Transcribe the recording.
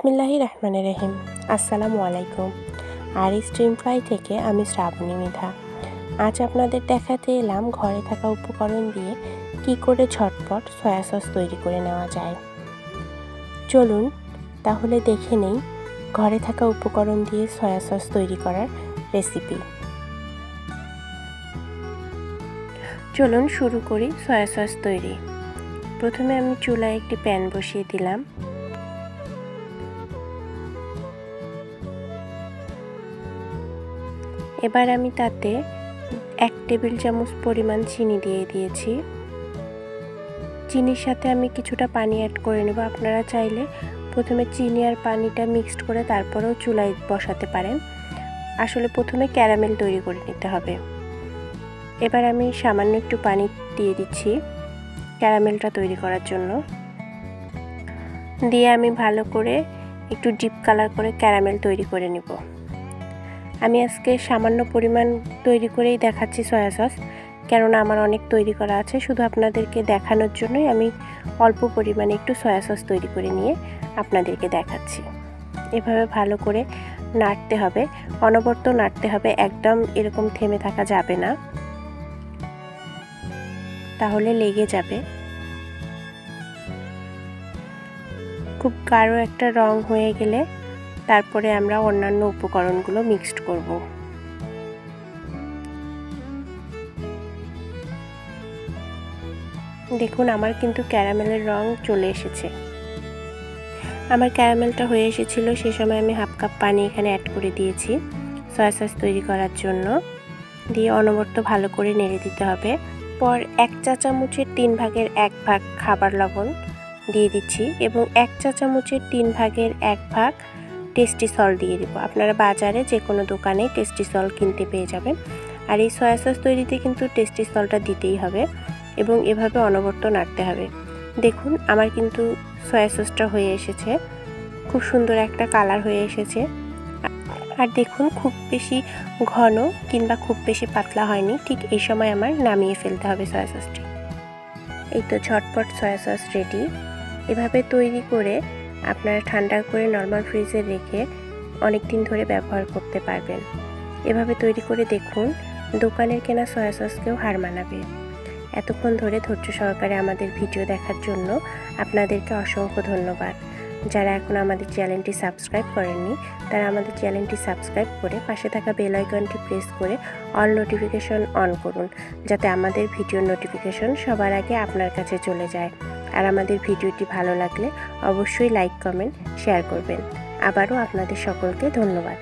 বিসমিল্লাহির রহমানির রহিম। আসসালামু আলাইকুম। আর স্ট্রিম ফ্রাই থেকে আমি শ্রাবণী মৃধা। আজ আপনাদের দেখাতে এলাম ঘরে থাকা উপকরণ দিয়ে কি করে ঝটপট সয়া সস তৈরি করে নেওয়া যায়। চলুন তাহলে দেখে নেই ঘরে থাকা উপকরণ দিয়ে সয়া সস তৈরি করার রেসিপি। চলুন শুরু করি সয়া সস তৈরি। প্রথমে আমি চুলায় একটি প্যান বসিয়ে দিলাম। এবার আমি তাতে 1 টেবিল চামচ পরিমাণ চিনি দিয়ে দিয়েছি। চিনির সাথে আমি কিছুটা পানি অ্যাড করে নেব। আপনারা চাইলে প্রথমে চিনি আর পানিটা মিক্সড করে তারপরেও চুলায় বসাতে পারেন। আসলে প্রথমে ক্যারামেল তৈরি করে নিতে হবে। এবার আমি সামান্য একটু পানি দিয়ে দিচ্ছি ক্যারামেলটা তৈরি করার জন্য। দিয়ে আমি ভালো করে একটু ডিপ কালার করে ক্যারামেল তৈরি করে নেব। আমি আজকে সামান্য পরিমাণ তৈরি করেই দেখাচ্ছি সয়া সস, কেননা আমার অনেক তৈরি করা আছে। শুধু আপনাদেরকে দেখানোর জন্যই আমি অল্প পরিমাণে একটু সয়া সস তৈরি করে নিয়ে আপনাদেরকে দেখাচ্ছি। এভাবে ভালো করে নাড়তে হবে, অনবরত নাড়তে হবে, একদম এরকম থেমে থাকা যাবে না, তাহলে লেগে যাবে। খুব গাঢ় একটা রং হয়ে গেলে তারপরে আমরা অন্যান্য উপকরণগুলো মিক্সড করব। দেখুন আমার কিন্তু ক্যারামেলের রং চলে এসেছে। আমার ক্যারামেলটা হয়ে এসেছিল, সে সময় আমি 1/2 কাপ পানি এখানে অ্যাড করে দিয়েছি সয়া সস তৈরি করার জন্য। দিয়ে অনবরত ভালো করে নেড়ে দিতে হবে। পর 1 চা চামচের 3 ভাগের 1 ভাগ খাবার লবণ দিয়ে দিচ্ছি এবং 1 চা চামচের 3 ভাগের 1 ভাগ টেস্টি সল্ট দিয়ে দেবো। আপনারা বাজারে যে কোনো দোকানেই টেস্টি সল্ট কিনতে পেয়ে যাবেন। আর এই সয়া সস তৈরিতে কিন্তু টেস্টি সল্টটা দিতেই হবে এবং এভাবে অনবরত নাড়তে হবে। দেখুন আমার কিন্তু সয়া সসটা হয়ে এসেছে, খুব সুন্দর একটা কালার হয়ে এসেছে। আর দেখুন খুব বেশি ঘন কিংবা খুব বেশি পাতলা হয়নি। ঠিক এই সময় আমার নামিয়ে ফেলতে হবে সয়া সসটি। এই তো ঝটপট সয়া সস রেডি। এভাবে তৈরি করে আপনারা ঠান্ডা করে নর্মাল ফ্রিজে রেখে অনেক দিন ধরে ব্যবহার করতে পারবেন। এভাবে তৈরি করে দেখুন, দোকানের কেনা সয়া সসকেও হার মানাবে। এতক্ষণ ধরে ধৈর্য সহকারে আমাদের ভিডিও দেখার জন্য আপনাদেরকে অসংখ্য ধন্যবাদ। যারা এখন আমাদের চ্যানেলটি সাবস্ক্রাইব করেননি তারা আমাদের চ্যানেলটি সাবস্ক্রাইব করে পাশে থাকা বেল আইকনটি প্রেস করে অল নোটিফিকেশন অন করুন, যাতে আমাদের ভিডিওর নোটিফিকেশন সবার আগে আপনার কাছে চলে যায়। আর আমাদের ভিডিওটি ভালো লাগলে অবশ্যই লাইক, কমেন্ট, শেয়ার করবেন। আবারও আপনাদের সকলকে ধন্যবাদ।